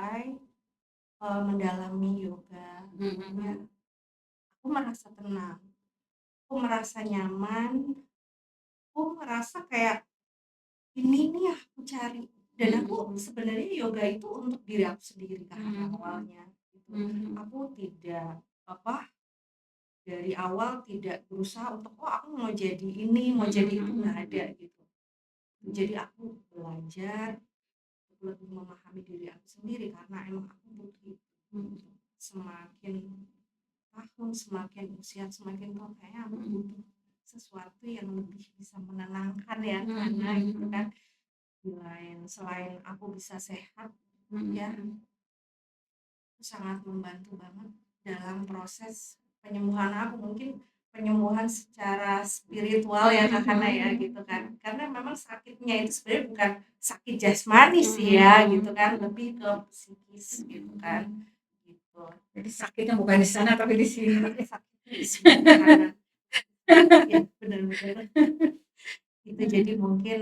mulai, mendalami yoga, ya, Mhm. aku merasa tenang, aku merasa nyaman, aku merasa kayak ini nih yang aku cari. Dan Mhm aku mhm. sebenarnya yoga itu untuk diri aku sendiri Kak, Mhm mhm. awalnya gitu. Mhm mhm. Aku tidak apa, dari awal tidak berusaha untuk, "Oh aku mau jadi ini, mau Mhm jadi itu," mhm nggak ada mhm. gitu. Jadi aku belajar lebih memahami diri aku sendiri karena emang aku butuh itu. Mhm. Semakin tahun, semakin usia, semakin tua kayaknya aku Mhm. butuh sesuatu yang lebih bisa menenangkan ya, Mhm karena mhm gitu kan. mhm. Selain aku bisa sehat Mhm ya, mhm. itu sangat membantu banget dalam proses penyembuhan aku. Mungkin penyembuhan secara spiritual ya Mhm Kak, mhm karena ya mhm. gitu kan. Karena memang sakitnya itu sebenarnya bukan sakit jasmani Mhm sih ya gitu mhm. kan, lebih ke psikis gitu Mhm kan, mhm. gitu. Jadi sakitnya bukan di sana tapi di sini. Sakitnya di sebelah kanan. Iya, bener bener. Itu jadi mungkin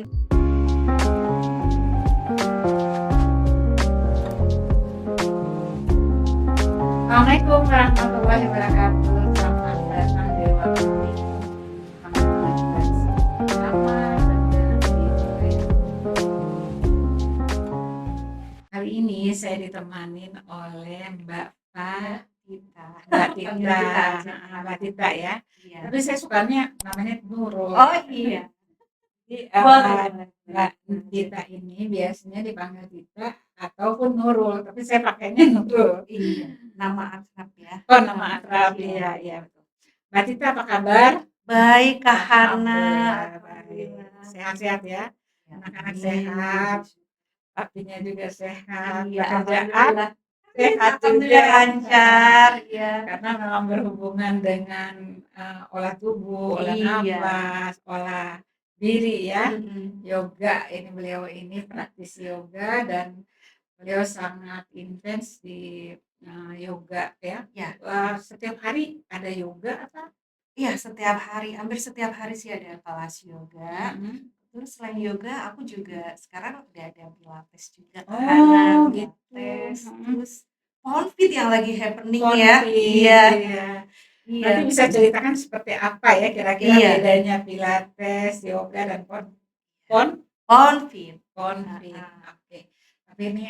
Assalamualaikum warahmatullahi wabarakatuh. Selamat datang di ruang hening bersama dengan Basi. Selamat datang di Budaya. Hari ini saya ditemanin oleh Mbak Mbak Fa, Tita, Mbak panggil Tita, Tita aja. Mbak Tita ya. Iya. Tapi saya sukanya namanya Nurul. Oh iya, Jadi boleh Mbak boleh boleh. Mbak Tita ini biasanya dipanggil Tita ataupun Nurul, tapi saya pakainya Nurul. Iya, nama akrab ya, Oh, nama nama akrab, iya. iya, iya betul. Mbak Tita apa kabar? Baik Kak Hana, Alhamdulillah baik. alhamdulillah. Sehat-sehat ya? Ya, Anak-anak amin, sehat, puji Syukur. papinya juga sehat, Iya, pekerjaan alhamdulillah. Amin, sehat alhamdulillah juga. lancar, ya. Karena memang berhubungan dengan olah tubuh, olah Iya, nafas, olah diri ya. mm-mm. Yoga ini beliau ini praktisi yoga dan beliau sangat intens di yoga ya. Ya, Setiap hari ada yoga atau? iya setiap hari, hampir setiap hari sih ada kelas yoga. Mhm. Terus selain yoga, aku juga sekarang udah ada pilates juga Kak Hana, Oh gitu. pilates. Mhm. Terus Poundfit yang lagi happening ya, Konfit, iya, iya. iya, Nanti bisa ceritakan seperti apa ya kira-kira iya, bedanya pilates, yoga, dan pon Poundfit. konfit. Heeh. Oke. Tapi ini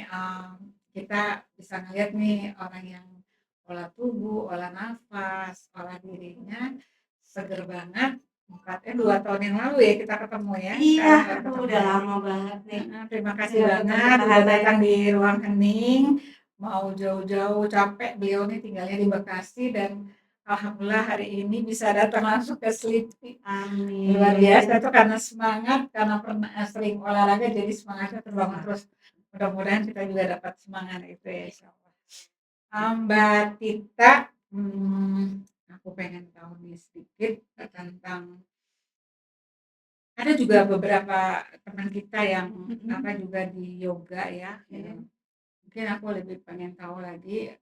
kita bisa ngeliat nih orang yang olah tubuh, olah nafas, olah dirinya seger banget. 2 tahun yang lalu ya kita ketemu ya. Iya, Sekarang baru aduh ketemu udah lagi. lama banget nih Terima kita kasih nggak ketemu banget Kak udah Hana ya. datang di ruang hening. Mau jauh-jauh capek, beliau nih tinggalnya di Bekasi dan alhamdulillah hari ini bisa datang langsung ke Selipi. Luar biasa Amin. tuh karena semangat, karena pernah sering olahraga jadi semangatnya terbangun terus. Mudah-mudahan kita juga dapat semangat itu ya insya Allah. Mbak Tita, aku pengen tahu nih sedikit tentang ada juga beberapa teman kita yang apa Mm-mm. juga di yoga ya. Oke. Mungkin aku lebih pengen tahu lagi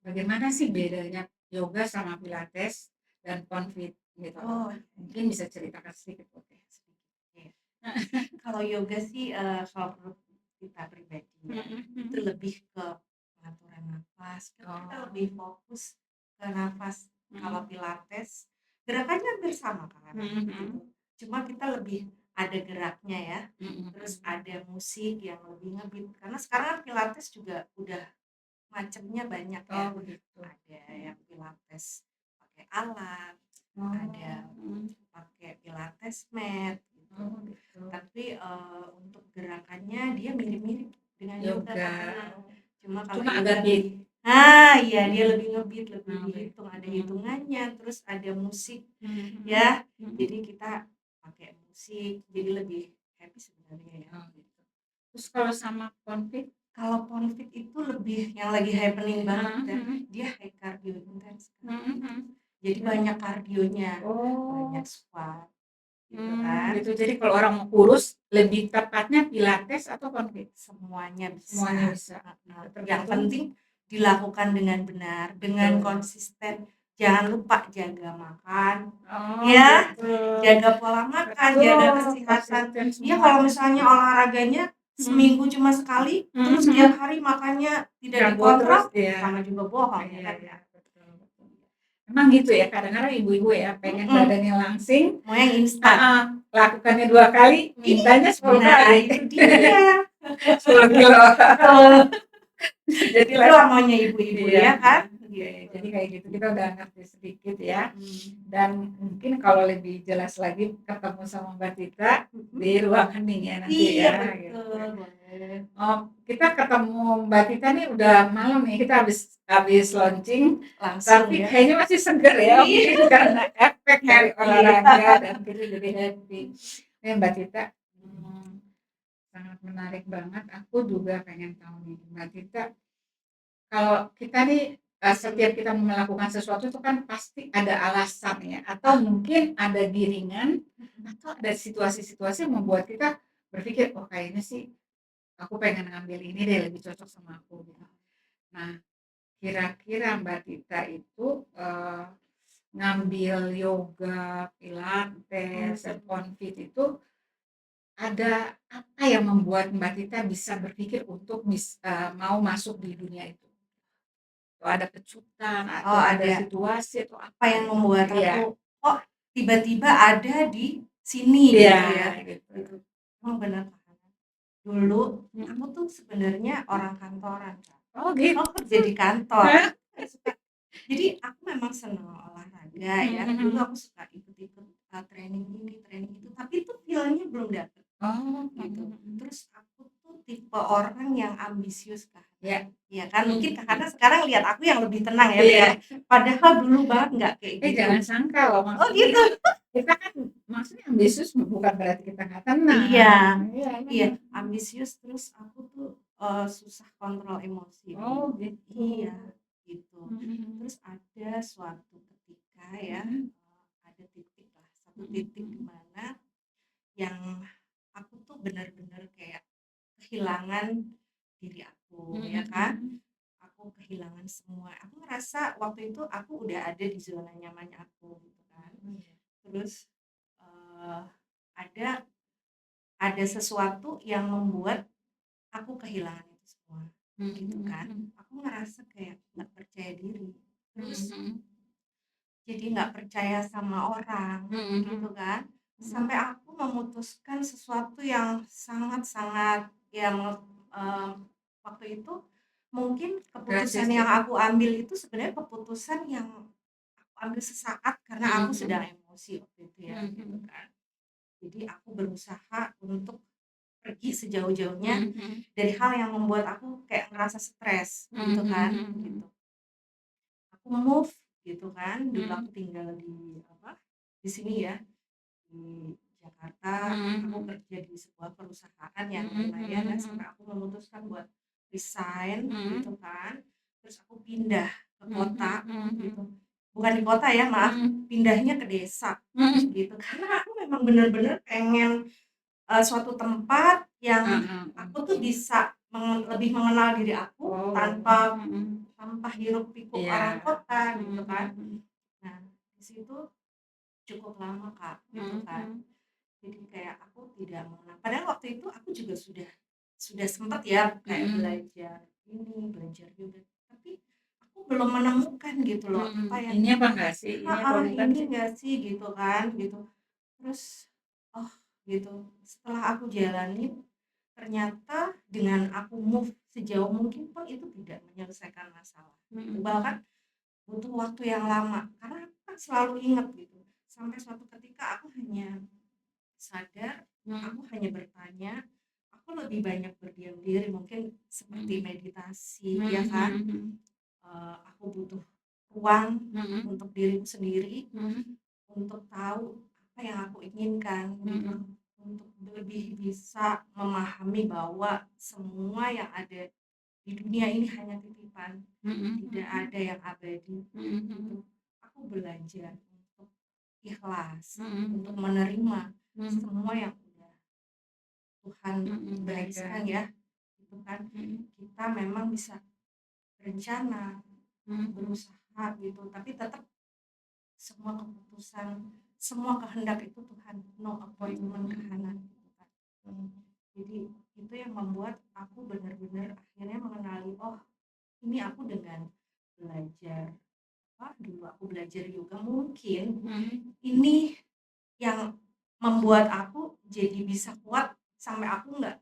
bagaimana sih bedanya yoga sama pilates dan konfit gitu loh. Oh, Mungkin bisa ceritakan sedikit boleh. iya. Kalau yoga sih, kalau menurut kita pribadi ya, Mhm itu mhm. lebih ke pengaturan nafas, kan kita lebih Oh. fokus ke nafas. Kalau Mhm. pilates, gerakannya hampir sama kan, Mhm gitu. mhm. Cuma kita lebih ada geraknya ya, Mhm terus mhm. ada musik yang lebih nge-beat. Karena sekarang kan pilates juga udah macamnya banyak ya. Oh begitu. Ada yang pilates pakai alat, ada Oh, pakai pilates mat gitu. oh gitu. Tapi, untuk gerakannya dia mirip-mirip dengan yoga Yoga. Kak Hana. Cuma kalau Cuma agak yoga beat. lebih iya dia lebih nge-beat, lebih Oh dihitung, ada gitu. hitungannya, terus ada musik Mhm ya. Jadi mhm. kita pakai musik, jadi lebih happy sebenarnya ya. Oh gitu. Terus kalau sama konfit? Kalau Poundfit itu lebih yang lagi happening banget Heeh dan heeh. dia high cardio intense Kak, Mhm gitu. mhm. Jadi banyak kardionya, banyak Oh. squat gitu kan. Gitu. Jadi kalau orang mau kurus, lebih tepatnya pilates atau konfit? Semuanya bisa, Semuanya bisa. heeh. Yang Tergantung. penting dilakukan dengan benar, dengan Betul. konsisten. Jangan lupa jaga makan, Oh ya, gitu. jaga pola makan, jaga Betul, kesehatan. konsisten Iya kalau semuanya. misalnya olahraganya Mhm. seminggu cuma sekali, Mhm terus tiap mhm. hari makannya tidak Gabut terus, dikontrol, iya. sama juga bohong ya Iya kan, iya, Kak? betul betul. Emang gitu ya, kadang-kadang ibu-ibu ya, pengen Mhm, badannya langsing, mau yang instan. heeh, lakukannya 2 kali, Ih, mintanya 10 nah kali. itu dia. 10 kilogram. Betul, Jadi itulah maunya ibu-ibu iya, ya kan? oke. Gitu. Jadi kayak gitu kita udah ngerti sedikit ya. Mhm, Dan mungkin kalau lebih jelas lagi ketemu sama Mbak Tita mhm. di ruang hening ya nanti Iya ya, gitu. betul, boleh. Oh, kita ketemu Mbak Tita nih udah malam nih, kita habis habis launching, Langsung tapi ya. kayaknya masih seger ya, Iya, mungkin karena efek dari happy. olahraga dan kita jadi happy. Mbak Tita, sangat menarik banget. Aku juga pengen tahu nih, Mbak Tita, kalau kita nih setiap kita melakukan sesuatu itu kan pasti ada alasan ya, atau mungkin ada giringan, atau ada situasi-situasi yang membuat kita berpikir, oh kayaknya sih aku pengen ngambil ini deh lebih cocok sama aku gitu. Nah, kira-kira Mbak Tita itu ngambil yoga, pilates, Mhm. dan onfit itu ada apa yang membuat Mbak Tita bisa berpikir untuk mau masuk di dunia itu? Atau ada pecutan Oh atau ada ada. situasi atau Apa apa yang gitu? membuat Iya, aku, kok tiba-tiba ada di sini iya gitu ya, gitu. gitu. Emang benar Kak, dulu aku Mhm. tuh sebenarnya orang kantoran, Kak. Oh gitu. Aku kerja di kantor, Hah? aku nggak suka, jadi aku memang senang olahraga ya, Mhm dulu mhm. aku suka ikut-ikut, training ini, training itu, tapi itu feel-nya belum dapet. Oh, Gitu. mhm mhm. Terus aku tuh tipe orang yang ambisius Kak. Iya. Iya kan, mungkin Mhm Kakaknya mhm. sekarang lihat aku yang lebih tenang ya, beda. Iya. Padahal dulu banget nggak kayak gitu. Jangan sangka loh, Oh maksudnya gitu? kan kita kan maksudnya ambisius bukan berarti kita nggak Iya, tenang. Iya, iya, bener. ambisius terus aku tuh, susah kontrol emosi Oh dulu. gitu. Iya, gitu. Mhm Terus ada suatu ketika ya, mhm. ada titik lah, satu Mhm titik di mhm. mana yang aku tuh benar-benar kayak kehilangan diri aku, Mhm ya kan? mhm. Aku kehilangan semua. Aku ngerasa waktu itu aku udah ada di zona nyamannya aku gitu kan. Mhm. Iya. Terus eh, ada ada sesuatu yang membuat aku kehilangan itu semua gitu Mhm kan. mhm. Aku ngerasa kayak nggak percaya diri. Mhm Terus mhm. jadi nggak percaya sama orang Mhm gitu mhm. kan. Mhm. Sampai aku memutuskan sesuatu yang sangat-sangat yang waktu itu mungkin keputusan Drastis yang ya? aku ambil itu sebenarnya keputusan yang aku ambil sesaat karena Mhm aku sedang mhm. emosi waktu itu ya Mhm gitu mhm. kan. Jadi aku berusaha untuk pergi sejauh-jauhnya Mhm mhm. dari hal yang membuat aku kayak ngerasa stres Mhm gitu kan mhm gitu. mhm. Aku move gitu kan, dulu aku Mhm. tinggal di apa, di sini ya, di Jakarta, Mhm aku mhm. kerja di sebuah perusahaan yang Mhm lumayan ya, mhm sampai mhm. aku memutuskan buat resign gitu Mhm. kan. Terus aku pindah ke Mhm kota gitu. mhm. Bukan di kota ya, maaf, Mhm. pindahnya ke desa Mhm. gitu. Karena aku memang bener-bener pengen, suatu tempat yang Heeh, aku tuh oke. bisa lebih mengenal diri aku Oh, tanpa mhm. tanpa hiruk pikuk Iya. orang kota Mhm gitu kan. mhm. Nah, di situ cukup lama, Kak, gitu Mhm kan. mhm. Jadi kayak aku tidak mengenal, padahal waktu itu aku juga sudah sempat ya kayak Mhm. belajar ini, belajar yoga, tapi aku belum menemukan gitu loh, Mhm. apa yang Ini apa enggak sih? Ini apa heeh, bukan ini sih? enggak sih gitu kan, gitu. Terus, oh gitu, setelah aku jalanin, ternyata dengan aku move sejauh mungkin pun itu tidak menyelesaikan masalah, gitu. Mhm Bahkan mhm. butuh waktu yang lama, karena aku kan selalu ingat gitu, sampai suatu ketika aku hanya sadar, aku Mhm. hanya bertanya, aku lebih banyak berdiam diri, mungkin seperti Mhm. meditasi, ya Mhm kan? mhm mhm. Aku butuh ruang Mhm. untuk diriku sendiri, Mhm. untuk tahu apa yang aku inginkan gitu, Mhm. untuk lebih bisa memahami bahwa semua yang ada di dunia ini hanya titipan, Mhm tidak mhm. ada yang abadi Mhm gitu. mhm. Aku belajar untuk ikhlas, Mhm. untuk menerima Mhm. semua yang udah Tuhan Mhm. gariskan Berikan. ya, gitu kan. Mhm. Kita memang bisa berencana, Mhm. berusaha gitu, tapi tetap semua keputusan, semua kehendak itu Tuhan, no appointment Mhm. kahanan gitu kan. Jadi itu yang membuat aku benar-benar akhirnya mengenali, oh ini aku dengan belajar dulu aku belajar yoga mungkin ini yang membuat aku jadi bisa kuat sampai aku nggak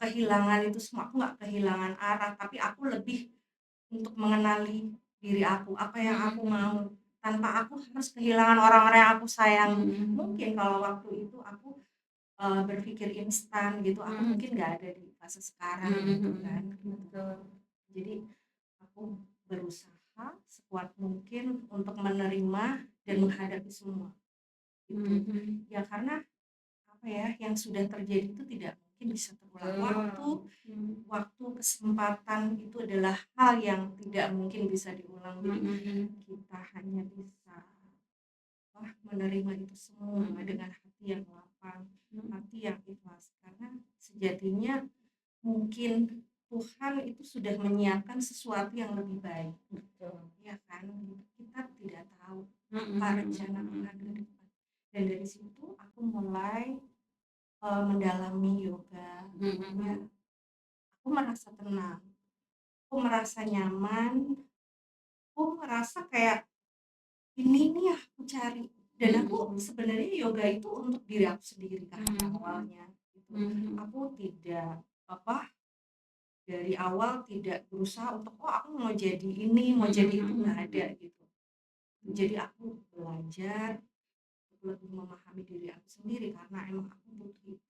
kehilangan itu semua, aku nggak kehilangan arah, tapi aku lebih untuk mengenali diri aku, apa yang aku mau, tanpa aku harus kehilangan orang-orang yang aku sayangi. Mungkin kalau waktu itu aku berpikir instan gitu, aku mungkin nggak ada di fase sekarang gitu kan. Betul. Jadi aku berusaha sekuat mungkin untuk menerima dan menghadapi semua gitu. Ya karena apa ya, yang sudah terjadi itu tidak mungkin bisa terulang. Waktu, kesempatan itu adalah hal yang tidak mungkin bisa diulang. Jadi kita hanya bisa menerima itu semua dengan hati yang lapang, hati yang ikhlas. Karena sejatinya mungkin Tuhan itu sudah menyiapkan sesuatu yang lebih baik. Ya kan? Kita tidak tahu apa rencana Tuhan ke depan. Dan dari situ aku mulai mendalami yoga. Ya, aku merasa tenang, aku merasa nyaman, aku merasa kayak ini nih yang aku cari. Dan aku sebenarnya yoga itu untuk diri aku sendiri kan awalnya gitu. Aku tidak dari awal tidak berusaha untuk aku mau jadi ini mau jadi itu, nggak ada gitu. Jadi aku belajar untuk lebih memahami diri aku sendiri karena emang aku butuh itu.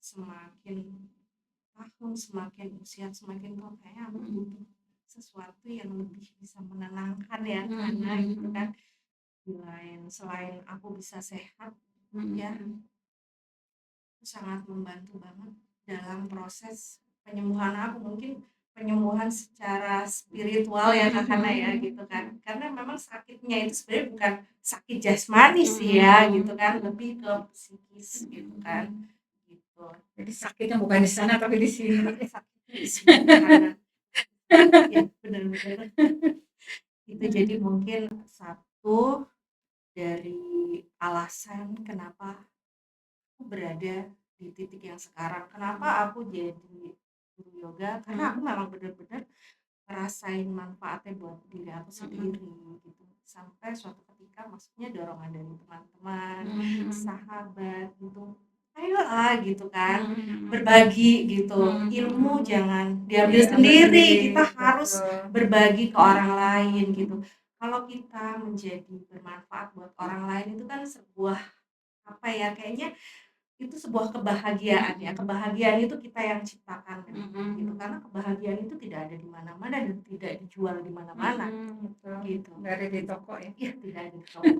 Semakin tahun semakin usia semakin tua kayaknya aku butuh sesuatu yang lebih bisa menenangkan ya, karena gitu kan. Selain aku bisa sehat ya, itu sangat membantu banget dalam proses penyembuhan aku, mungkin penyembuhan secara spiritual ya karena ya gitu kan, karena memang sakitnya itu sebenarnya bukan sakit jasmani sih ya gitu kan, lebih ke psikis gitu kan gitu. Jadi sakitnya bukan di sana tapi di sini. Sakitnya di sini karena ya benar-benar itu. Jadi mungkin satu dari alasan kenapa aku berada di titik yang sekarang, kenapa aku jadi guru yoga, karena aku memang benar-benar ngerasain manfaatnya buat diri aku sendiri gitu. Sampai suatu ketika maksudnya dorongan dari teman-teman, sahabat gitu, ayolah gitu kan, berbagi gitu, ilmu jangan diambil sendiri, kita harus berbagi ke orang lain gitu. Kalau kita menjadi bermanfaat buat orang lain itu kan sebuah apa ya, kayaknya itu sebuah kebahagiaan ya, kebahagiaan itu kita yang ciptakan gitu, karena kebahagiaan itu tidak ada di mana-mana dan tidak dijual di mana-mana gitu. Nggak ada di toko ya? Iya, tidak ada di toko,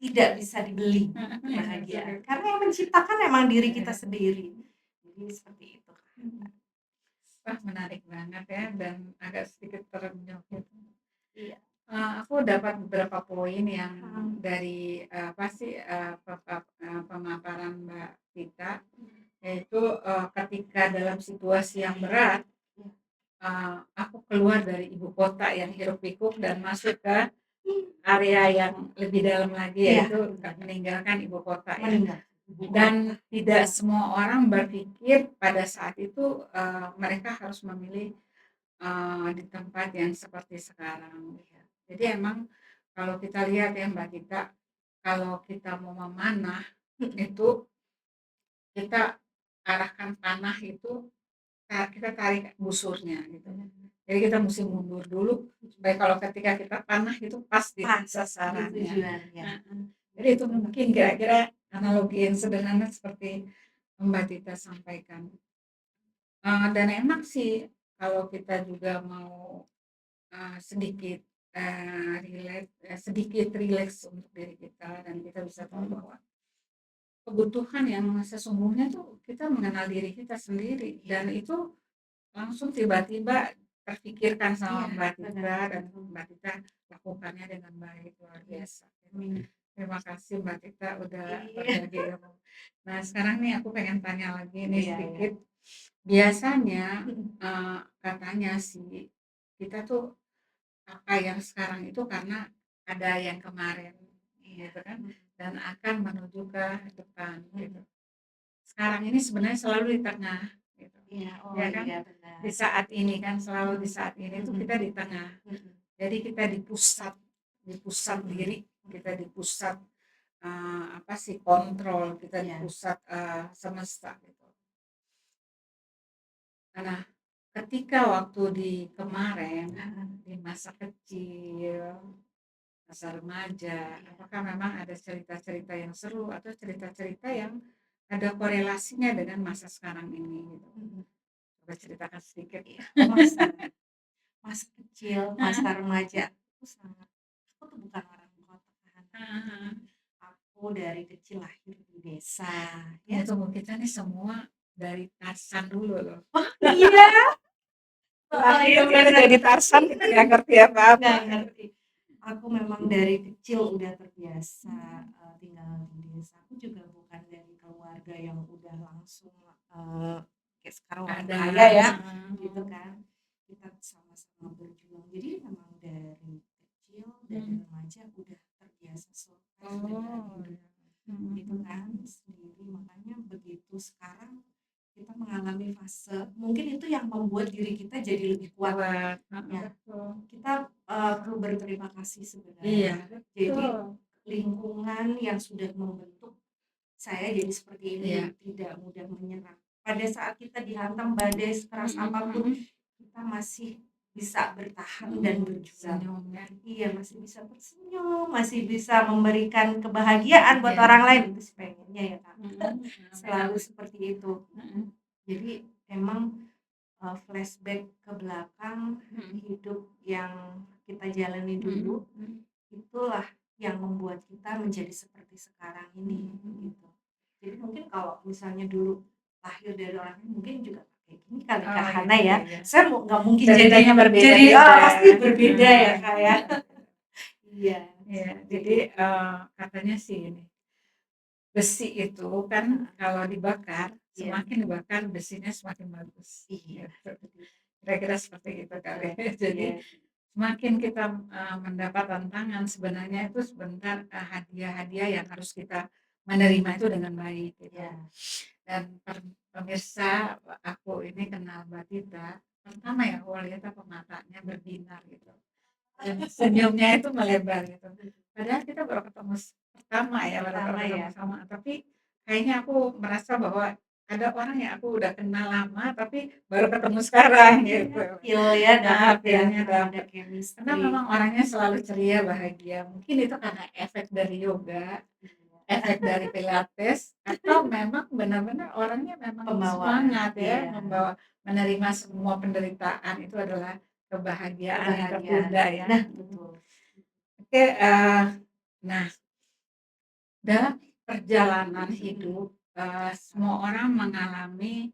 tidak bisa dibeli kebahagiaan, karena yang menciptakan emang diri kita sendiri. Jadi seperti itu. Wah, menarik banget ya dan agak sedikit terenyuh gitu. Iya. Aku dapat beberapa poin yang dari pemaparan Mbak Tita, yaitu ketika dalam situasi yang berat, aku keluar dari ibu kota yang hiruk pikuk dan masuk ke area yang lebih dalam lagi, yaitu meninggalkan ibu kota ya. Dan tidak semua orang berpikir pada saat itu mereka harus memilih di tempat yang seperti sekarang. Jadi emang kalau kita lihat ya Mbak Tita, kalau kita mau memanah itu kita arahkan panah itu kita tarik busurnya gitu. Jadi kita mesti mundur dulu supaya kalau ketika kita panah itu pas di sasarannya. Jadi itu mungkin kira-kira analogi yang sederhana seperti Mbak Tita sampaikan. Dan emang sih kalau kita juga mau sedikit rileks untuk diri kita dan kita bisa tahu bahwa kebutuhan yang sesungguhnya tuh kita mengenal diri kita sendiri dan itu langsung tiba-tiba terpikirkan sama Mbak Tita dan Mbak Tita lakukannya dengan baik, luar biasa. Terima kasih Mbak Tita udah berbagi ilmu. Nah sekarang nih aku pengen tanya lagi nih sedikit. Biasanya katanya sih kita tuh apa yang sekarang itu karena ada yang kemarin gitu kan dan akan menuju ke depan gitu. sekarang ini sebenarnya selalu di tengah gitu. Iya, oh Ya kan? iya Di benar. saat ini kan selalu di saat ini itu kita di tengah. Mhm. Jadi kita di pusat diri, kita di pusat kontrol, kita di Iya. pusat semesta gitu. Nah, ketika waktu di kemarin di masa kecil, masa remaja, apakah memang ada cerita-cerita yang seru atau cerita-cerita yang ada korelasinya dengan masa sekarang ini gitu? Coba ceritakan sedikit. Iya, masa kecil, masa remaja aku tuh bukan orang kota kan. Aku dari kecil lahir di desa ya. Tunggu, kita nih semua dari Tarsan dulu loh. Iya. Lahir kita jadi Tarsan, kita nggak ngerti apa-apa. Nggak ngerti. Aku memang dari kecil udah terbiasa tinggal di desa. Aku juga bukan dari keluarga yang udah langsung kayak sekarang orang Ada. kaya ya, gitu kan. Kita sama-sama berjuang. Jadi memang dari kecil, dari remaja udah terbiasa dengan hidup gitu kan sendiri. Makanya begitu sekarang kita mengalami fase, mungkin itu yang membuat diri kita jadi lebih kuat. Ya, kita perlu berterima kasih sebenarnya. Jadi lingkungan yang sudah membentuk saya jadi seperti ini, tidak mudah menyerah. Pada saat kita dihantam badai sekeras apapun, kita masih bisa bertahan dan berjuang. Iya, masih bisa tersenyum, masih bisa memberikan kebahagiaan buat orang lain. Itu pengennya ya Kak. Selalu seperti itu. Jadi emang flashback ke belakang hidup yang kita jalani dulu, itulah yang membuat kita menjadi seperti sekarang ini gitu. Jadi mungkin kalau misalnya dulu lahir dari orang ini mungkin juga kayak gini kali Kak Hana ya. Saya nggak mungkin ceritanya berbeda. Jadi pasti berbeda ya Kak ya. Iya. Jadi katanya sih ini besi itu kan kalau dibakar, semakin dibakar besinya semakin bagus. Iya. Kira-kira seperti itu kali. Jadi semakin kita mendapat tantangan, sebenarnya itu sebentar hadiah-hadiah yang harus kita menerima itu dengan baik gitu. Dan pemirsa, aku ini kenal Mbak Tita, pertama ya aku lihat matanya berbinar gitu. Dan senyumnya itu melebar gitu. Padahal kita baru ketemu pertama ya, sama, tapi kayaknya aku merasa bahwa ada orang yang aku udah kenal lama tapi baru ketemu sekarang gitu. Feelnya dapet. Karena memang orangnya selalu ceria, bahagia. Mungkin itu karena efek dari yoga, efek dari pilates, atau memang benar-benar orangnya memang semangat ya, membawa menerima semua penderitaan itu adalah kebahagiaan yang tertunda ya. Nah, betul. Oke, nah dalam perjalanan hidup semua orang mengalami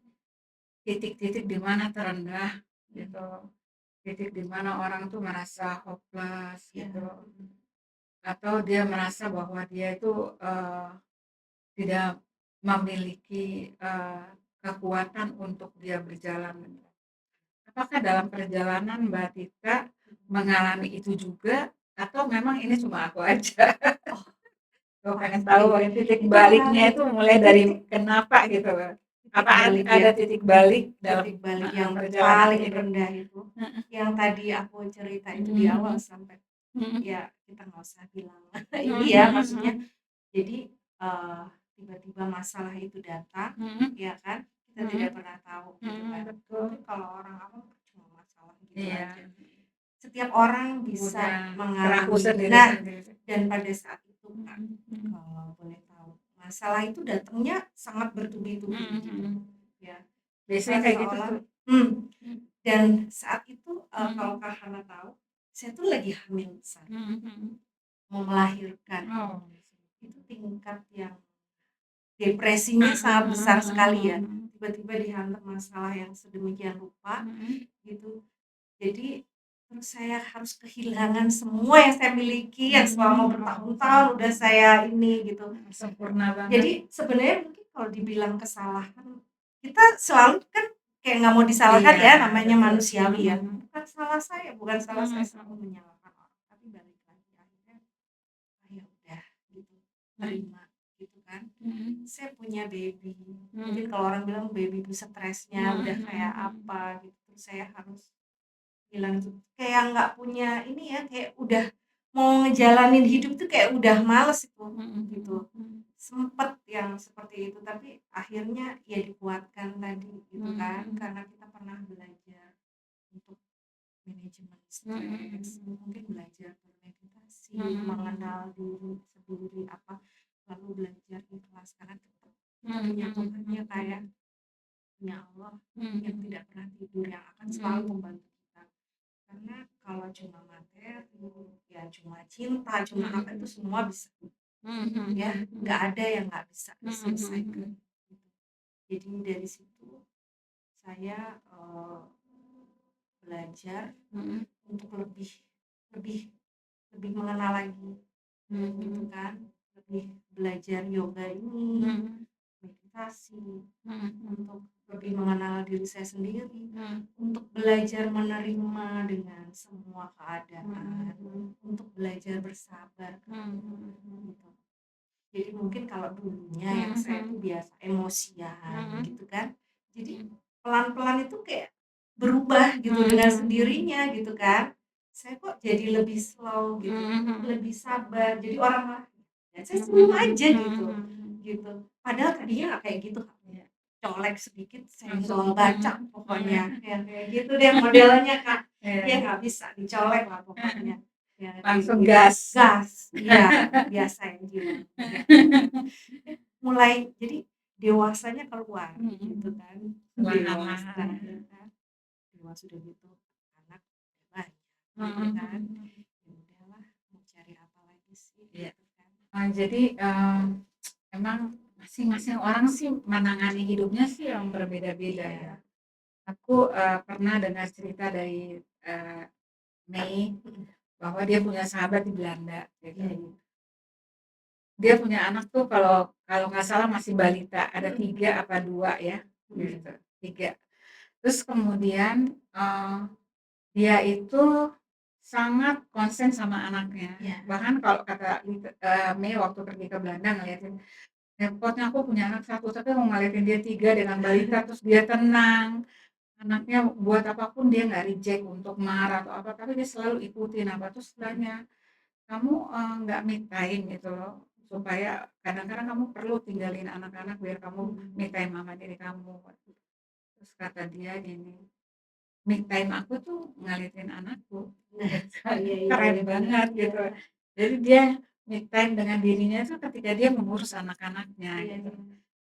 titik-titik di mana terendah gitu, titik di mana orang tuh merasa hopeless gitu, atau dia merasa bahwa dia itu tidak memiliki kekuatan untuk dia berjalan. Apakah dalam perjalanan Mbak Tita mengalami itu juga atau memang ini cuma aku aja? Gue pengen tahu titik baliknya itu mulai dari kenapa gitu. Apa ada titik balik dalam titik balik yang perjalanan paling rendah itu, yang tadi aku cerita itu di awal sampai ya kita nggak usah bilang ini ya maksudnya. Jadi tiba-tiba masalah itu datang, ya kan kita tidak pernah tahu gitu kan. Tapi kalau orang awam cuma masalah gitu aja. Setiap orang bisa mengalami. Nah, dan pada saat itu Kak, kalau boleh tahu, masalah itu datangnya sangat bertubi-tubi gitu. Ya. Biasanya kayak gitu tuh. Dan saat itu kalau Kak Hana tahu, saya tuh lagi hamil besar. Mau melahirkan. Itu tingkat yang depresinya sangat besar sekali ya. Tiba-tiba dihantam masalah yang sedemikian rupa gitu. Jadi terus saya harus kehilangan semua yang saya miliki yang selama bertahun-tahun udah saya ini gitu. Sempurna banget. Jadi sebenarnya mungkin kalau dibilang kesalahan, kita selalu kan kayak nggak mau disalahkan ya, namanya manusiawi ya. Bukan salah saya selalu menyalahkan orang. Tapi balik lagi akhirnya ya udah gitu, terima gitu kan. Mhm. Saya punya baby. Mungkin Mhm. kalau orang bilang baby itu stresnya Mhm udah mhm kayak mhm. apa gitu. Terus saya harus bilang tuh kayak nggak punya ini ya, kayak udah mau ngejalanin hidup tuh kayak udah males itu Mhm gitu. mhm mhm. Sempet yang seperti itu, tapi akhirnya ya dikuatkan tadi gitu Mhm kan, mhm. karena kita pernah belajar untuk manajemen Mhm stres, mhm. mungkin belajar bermeditasi, Mhm mhm. mengenal diri sendiri apa, lalu belajar ikhlas karena tetap kita Mhm punya mhm Tuhan ya mhm. kayak punya Allah yang Mhm. tidak pernah tidur yang akan selalu Mhm. membantu kita. Karena kalau cuma materi, ya cuma cinta, cuma Mhm apa itu mhm. semua bisa Mhm ya, mhm nggak mhm. ada yang nggak bisa Mhm diselesaikan. mhm. Gitu. Jadi dari situ saya belajar Mhm. untuk lebih lebih lebih mengenal lagi gitu Mhm. kan, lebih belajar yoga ini, Mhm. meditasi, Mhm. untuk lebih mengenal diri saya sendiri, Mhm. untuk belajar menerima dengan semua keadaan, Mhm. untuk belajar bersabar Mhm. gitu. Jadi mungkin kalau dulunya yang saya tuh Mhm. biasa emosian Mhm. gitu kan, jadi Mhm. pelan-pelan itu kayak berubah gitu dengan Mhm. sendirinya gitu kan. Saya kok jadi lebih slow gitu, Mhm. lebih sabar. Jadi orang malah, ya saya senyum aja gitu, Mhm. gitu. Padahal tadinya nggak kayak gitu, Kak. Iya. Colek sedikit Langsung senggol baca pokoknya, mhm. yang kayak gitu deh modelnya, Kak. Ya Iya. nggak bisa dicolek lah pokoknya. Ya kayak Langsung gitu. gas. Gas, iya biasa yang jiwa muda gitu kan. Mulai jadi dewasanya keluar gitu Mhm. kan, dewasa Perlahan-lahan. ya kan, dewasa udah gitu, anak udah banyak gitu kan, Mhm. ya udahlah mau cari apa lagi sih Iya. gitu kan. Jadi, emang masing-masing orang sih menangani hidupnya sih yang berbeda-beda Iya, ya. Aku, pernah dengar cerita dari, Mei, mhm, bahwa dia punya sahabat di Belanda gitu. iya iya, Dia punya anak tuh kalau kalau nggak salah masih balita, ada mhm 3 apa 2 ya, mhm, gitu, 3. Terus kemudian, dia itu sangat konsen sama anaknya. iya, Bahkan kalau kata Mei waktu pergi ke Belanda ngeliatin, "Repotnya aku punya anak 1 tapi mau ngeliatin dia 3 dengan balita, terus dia tenang, anaknya buat apapun dia nggak reject untuk marah atau apa, tapi dia selalu ikutin apa." Terus mhm, tanya, "Kamu, nggak me time gitu loh, supaya kadang-kadang kamu perlu tinggalin anak-anak biar kamu me mhm, time sama diri kamu." Terus kata dia gini, "Me time aku tuh ngeliatin anakku." nah, Gitu. oh iya iya Keren iya bener, banget iya, gitu. Jadi dia me time dengan dirinya itu ketika dia mengurus anak-anaknya iya gitu. iya,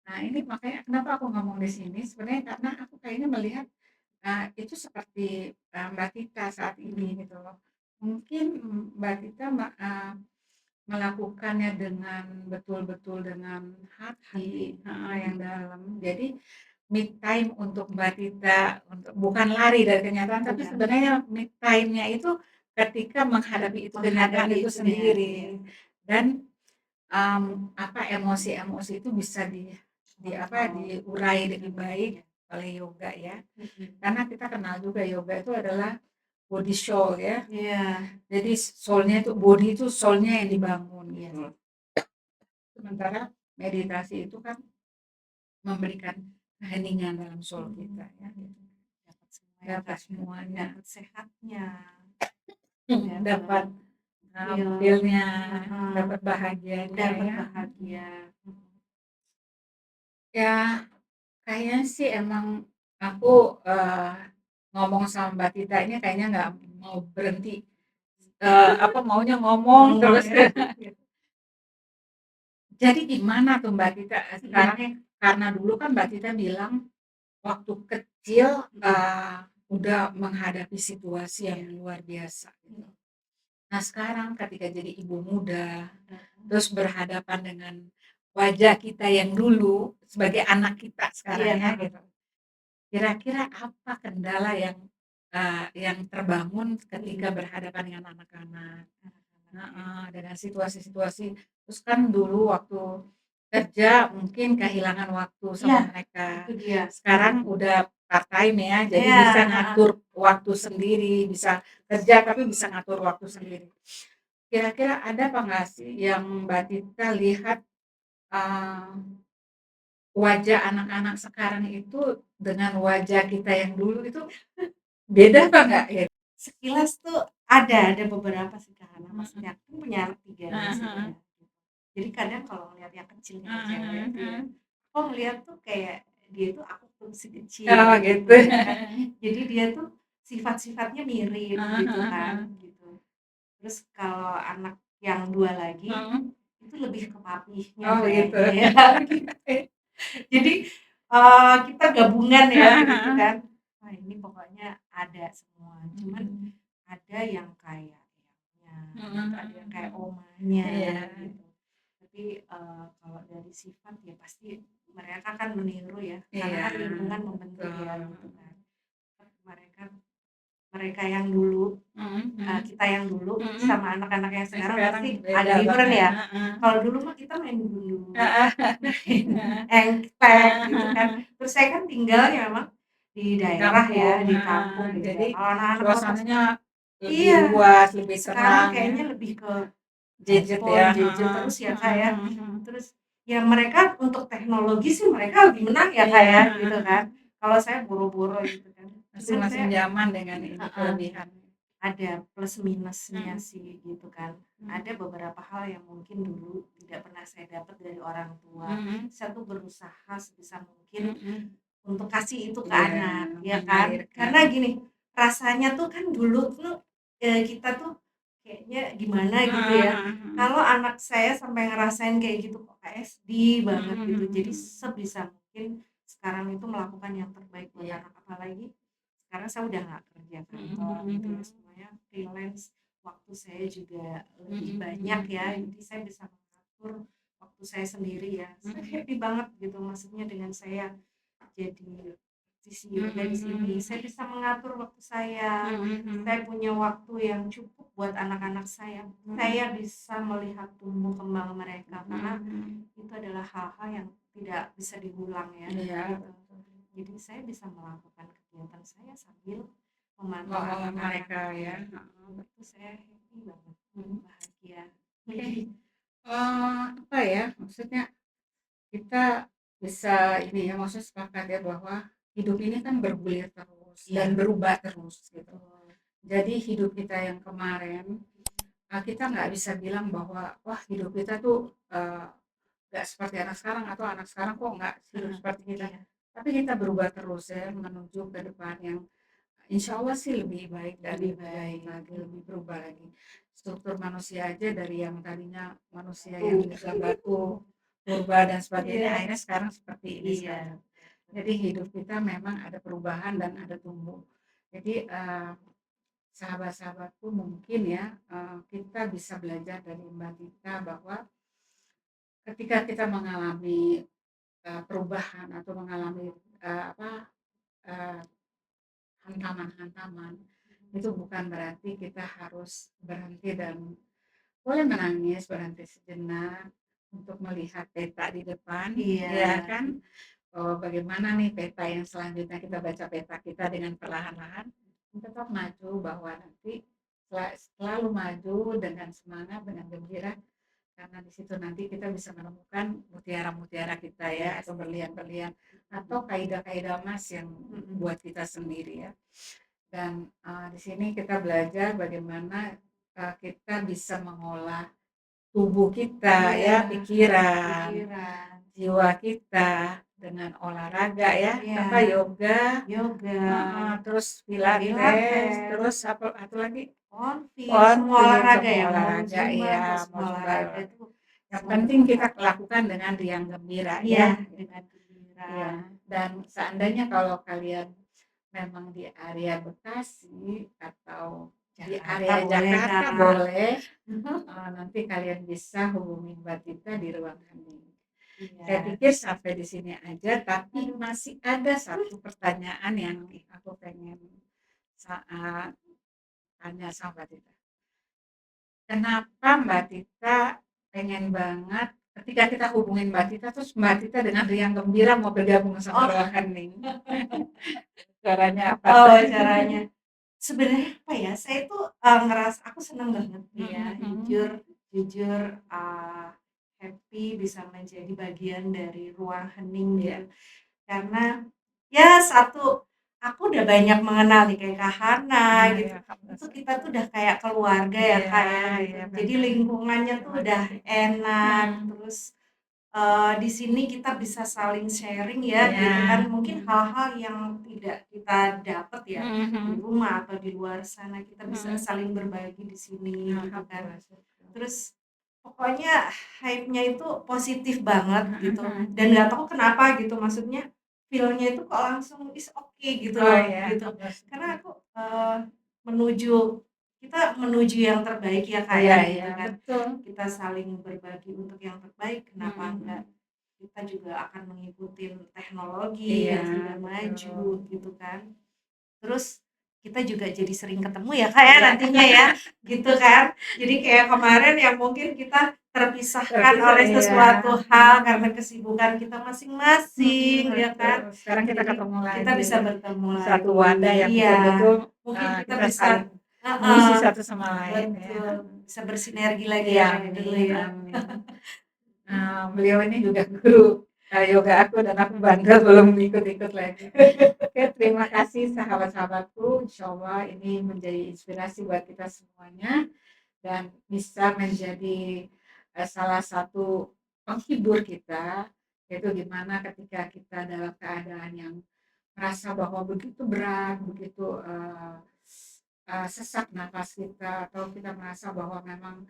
Nah ini makanya kenapa aku ngomong di sini, sebenarnya karena aku kayaknya melihat, itu seperti, Mbak Tita saat ini mhm, gitu loh. Mungkin, Mbak Tita melakukannya dengan betul-betul dengan hati, hati heeh, yang mhm, dalam. Jadi me time untuk Mbak Tita, untuk bukan lari dari kenyataan, tapi bukan, sebenarnya me time-nya itu ketika menghadapi itu kenyataan menghadapi itu itu dengan iya, sendiri. Dan, apa, emosi-emosi itu bisa apa, kontrol, diurai dengan baik iya, oleh yoga ya. mhm, Karena kita kenal juga yoga itu adalah body soul ya. iya Jadi soul-nya itu body itu soul-nya yang dibangun iya, gitu loh. Sementara meditasi itu kan memberikan keheningan dalam soul kita mhm. ya gitu. Dapat semua ya, Dapat Kak, ya. semuanya, Dapat sehatnya, dapat, dapat feel, feel-nya, heeh, dapat bahagianya dapat ya, bahagia, mhm. Ya kayaknya sih emang aku, ngomong sama Mbak Tita ini kayaknya nggak mau berhenti, apa, maunya ngomong Ngomong terus. ya, Jadi gimana tuh Mbak Tita, mhm sekarang ya karena dulu kan Mbak Tita bilang waktu kecil, mhm, udah menghadapi situasi yang iya, luar biasa gitu. mhm, Nah sekarang ketika jadi ibu muda, heeh, terus berhadapan dengan wajah kita yang dulu sebagai anak kita sekarang iya, ya heeh, gitu. Kira-kira apa kendala yang terbangun ketika mhm, berhadapan dengan anak-anak? anak-anak ya, Heeh, dengan situasi-situasi terus kan dulu waktu kerja mungkin kehilangan waktu iya, sama mereka. itu dia, Sekarang udah part-time ya, jadi iya, bisa heeh, ngatur waktu sendiri, bisa kerja tapi bisa ngatur waktu sendiri. Kira-kira ada apa nggak sih yang Mbak Tita lihat, eee, wajah anak-anak sekarang itu dengan wajah kita yang dulu itu beda apa enggak ya? Sekilas tuh ada beberapa sih Kak, karena maksudnya aku kan punya anak 3 nih Heeh heeh. sebenarnya. Jadi kadang kalau ngeliat yang kecil yang Heeh cewek heeh tuh ya, heeh. aku ngeliat tuh kayak dia tuh aku tuh masih kecil Oh gitu gitu. ya kan. Jadi dia tuh sifat-sifatnya mirip Heeh gitu heeh kan, heeh. gitu. Terus kalau anak yang 2 lagi, Heeh. itu lebih ke papihnya Oh gitu. kayaknya ya, gitu. Jadi, kita gabungan ya Heeh gitu heeh. kan. Wah ini pokoknya ada semua, cuman Mhm. ada yang kayak eyangnya Mhm gitu, ada yang mhm kayak mhm. omanya Iya. gitu. Tapi, kalau dari sifat ya pasti mereka kan meniru ya, karena Iya, kan lingkungan membentuk ya betul. gitu kan. Mereka mereka yang dulu, Mhm mhm. kita yang dulu Mhm. sama anak-anak yang Yang sekarang sekarang pasti ada beda different banget, ya. heeh. Kalau dulu mah kita main gundu, Heeh. main Heeh. engklek Heeh gitu heeh kan. heeh. Terus saya kan tinggalnya memang di Di daerah ya, kampung, di heeh. kampung gitu Jadi ya. Kalau anak-anak kota suasananya lebih iya, luas, lebih sekarang tenang ya. kayaknya lebih ke Gadget handphone, ya, gadget heeh. terus ya, Kak, Heeh ya. heeh heeh. Terus ya mereka untuk teknologi sih mereka lebih menang ya, Kak, Iya, ya, heeh gitu heeh. kan. Kalau saya boro-boro gitu kan. Cuman Masing-masing saya zaman dengan ini heeh. kelebihannya. Ada plus minusnya Mhm. sih gitu kan. Mhm. Ada beberapa hal yang mungkin dulu tidak pernah saya dapat dari orang tua. Mhm. Saya tuh berusaha sebisa mungkin Mhm. untuk kasih itu ke Iya, anak, ya kan. mengalirkan. Karena gini, rasanya tuh kan dulu tuh, kita tuh kayaknya gimana gitu Heeh ya. heeh heeh. Kalau anak saya sampai ngerasain kayak gitu kok kayak sedih banget Mhm gitu. mhm Jadi mhm. sebisa mungkin sekarang itu melakukan yang terbaik buat Iya. anak, apalagi sekarang saya udah nggak kerja Mhm kantor mhm gitu ya, mhm. semuanya freelance, waktu saya juga lebih Mhm banyak mhm ya, mhm. jadi saya bisa mengatur waktu saya sendiri ya. Saya Mhm. happy banget gitu, maksudnya dengan saya jadi praktisi Mhm yoga di sini, mhm. saya bisa mengatur waktu saya Mhm mhm. punya waktu yang cukup buat anak-anak Mhm. saya bisa melihat tumbuh kembang mereka, Mhm karena mhm. itu adalah hal-hal yang tidak bisa diulang ya, Iya, gitu. betul. Jadi saya bisa melakukan kegiatan saya sambil memantau Ngomong anak-anak mereka ya, ya, heeh. itu saya happy banget, Mhm. bahagia. Oke, apa ya, maksudnya kita bisa ini ya, maksudnya sepakat ya bahwa hidup ini kan bergulir terus dan Iya, berubah terus gitu. betul. Jadi hidup kita yang kemarin, kita nggak bisa bilang bahwa, wah hidup kita tuh, nggak seperti anak sekarang atau anak sekarang kok nggak hidup Heeh, seperti kita. iya, Tapi kita berubah terus ya menuju ke depan yang insya Allah sih lebih baik dan lebih lebih baik baik, lagi, lebih berubah lagi. Struktur manusia aja dari yang tadinya manusia yang tuh. bisa batu, purba dan sebagainya, Iya, akhirnya sekarang seperti ini iya, sekarang. Jadi hidup kita memang ada perubahan dan ada tumbuh. Jadi sahabat-sahabatku mungkin ya kita bisa belajar dari Mbak Tita bahwa ketika kita mengalami perubahan atau mengalami apa eh, hantaman-hantaman itu bukan berarti kita harus berhenti dan boleh menangis, berhenti sejenak untuk melihat peta di depan, iya, ya kan? Oh, bagaimana nih peta yang selanjutnya kita baca peta kita dengan perlahan-lahan, tetap maju bahwa nanti selalu maju dengan semangat, dengan gembira, karena di situ nanti kita bisa menemukan mutiara-mutiara kita ya, iya atau sih. berlian-berlian, atau kaidah-kaidah emas yang Mhm, buat kita sendiri ya. Dan di sini kita belajar bagaimana kita bisa mengolah tubuh kita iya, ya, pikiran, pikiran, jiwa kita dengan olahraga ya, iya, apa yoga, yoga, terus pilates, pilates, terus apa satu lagi konfit, semua konfit, olahraga semua ya, mau olahraga zumba, ya, mau mau semua zumba. olahraga itu Yang semua penting kita bermanfaat. lakukan dengan riang gembira Iya, ya. dengan gembira. Iya. Dan seandainya kalau kalian memang di area Bekasi atau di Jakarta area boleh, Jakarta Kak. boleh, nanti kalian bisa hubungi Mbak Tita di ruang hening. Saya Iya. pikir sampai di sini aja, tapi Aduh, masih ada satu pertanyaan yang aku pengen saat tanya sama Mbak Tita. Kenapa Mbak Tita pengen banget ketika kita hubungin Mbak Tita, terus Mbak Tita dengan riang gembira mau bergabung sama oh, ruang hening? Caranya apa oh tuh? caranya. Sebenarnya apa ya, saya tuh, ngerasa aku seneng banget nih ya, Mhm mhm. jujur jujur, eee, happy bisa menjadi bagian dari ruang hening Iya. gitu. Karena ya satu, aku udah banyak mengenal nih kayak Kak Hana Nah, gitu. ya, alhamdulillah Itu kita tuh syukur. udah kayak keluarga ya Iya, Kak ya gitu. iya Jadi benar. lingkungannya tuh Terima udah kasih. enak, Hmm, terus di sini kita bisa saling sharing ya iya. gitu kan. Mungkin hal-hal yang tidak kita dapat ya di Mhm, rumah atau di luar sana, kita bisa mhm. saling berbagi di sini gitu kan. Alhamdulillah syukur. Terus pokoknya hype-nya itu positif banget gitu, Mhm. dan nggak tahu kenapa gitu, maksudnya feel-nya itu kok langsung is oke gitu Oh loh, ya, gitu. alhamdulillah Karena syukur. aku, menuju kita menuju yang terbaik ya, Kak, Iya, ya iya gitu kan. betul. Kita saling berbagi untuk yang terbaik, kenapa enggak? Mhm. Kita juga akan mengikuti teknologi Iya yang sudah maju betul. gitu kan. Terus kita juga jadi sering ketemu ya Kak ya Iya. nantinya ya, gitu kan. Jadi kayak kemarin yang mungkin kita terpisahkan Terpisah oleh iya. sesuatu hal karena Mhm. kesibukan kita masing-masing ya Betul. kan. Sekarang kita Jadi ketemu kita lagi bisa bertemu di satu lagi. wadah yang Iya, betul-betul mungkin kita kita bisa saling mengisi heeh, satu sama lain ya. betul, bisa bersinergi lagi Iya, ya kayak dulu amin, ya. amin. Beliau ini juga guru yoga aku dan aku bangga belum ikut-ikut lagi. Oke, terima kasih sahabat-sahabatku. Insya Allah ini menjadi inspirasi buat kita semuanya dan bisa menjadi salah satu penghibur kita, yaitu gimana ketika kita dalam keadaan yang merasa bahwa begitu berat, begitu sesak napas kita, atau kita merasa bahwa memang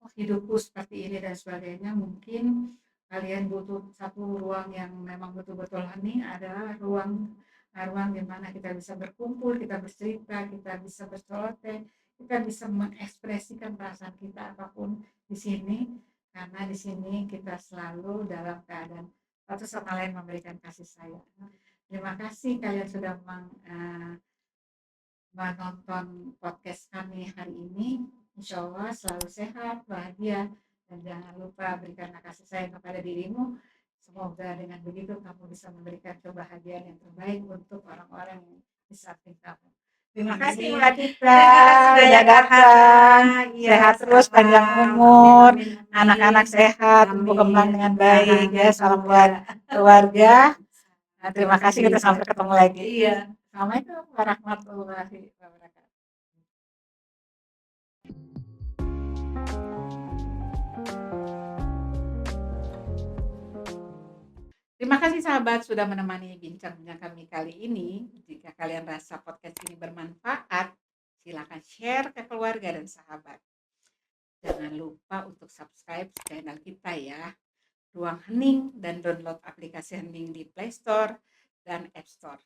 oh, hidupku seperti ini dan sebagainya, mungkin kalian butuh satu ruang yang memang betul-betul hening, adalah ruang di mana kita bisa berkumpul, kita bercerita, kita bisa berceloteh, kita bisa mengekspresikan perasaan kita apapun di sini, karena di sini kita selalu dalam keadaan satu sama lain memberikan kasih sayang. Terima kasih kalian sudah menonton podcast kami hari ini. Insya Allah selalu sehat, bahagia, dan jangan lupa berikan kasih sayang kepada dirimu. Semoga dengan begitu kamu bisa memberikan kebahagiaan yang terbaik untuk orang-orang yang di samping kamu. Terima kasih Amin. Mbak Tita Terima kasih udah banyak Kak datang. Hana. Iya, Sehat terus, panjang sama. umur, Amin, amin, anak-anak amin. sehat, tumbuh kembang Amin. dengan Kak baik Hana ya. Salam juga. buat keluarga. Nah, terima kasih kita Iya. sampai ketemu lagi. Iya. Assalamualaikum warahmatullahi wabarakatuh. Terima kasih sahabat sudah menemani bincangnya kami kali ini. Jika kalian rasa podcast ini bermanfaat, silakan share ke keluarga dan sahabat. Jangan lupa untuk subscribe channel kita ya, Ruang Hening, dan download aplikasi Hening di Play Store dan App Store.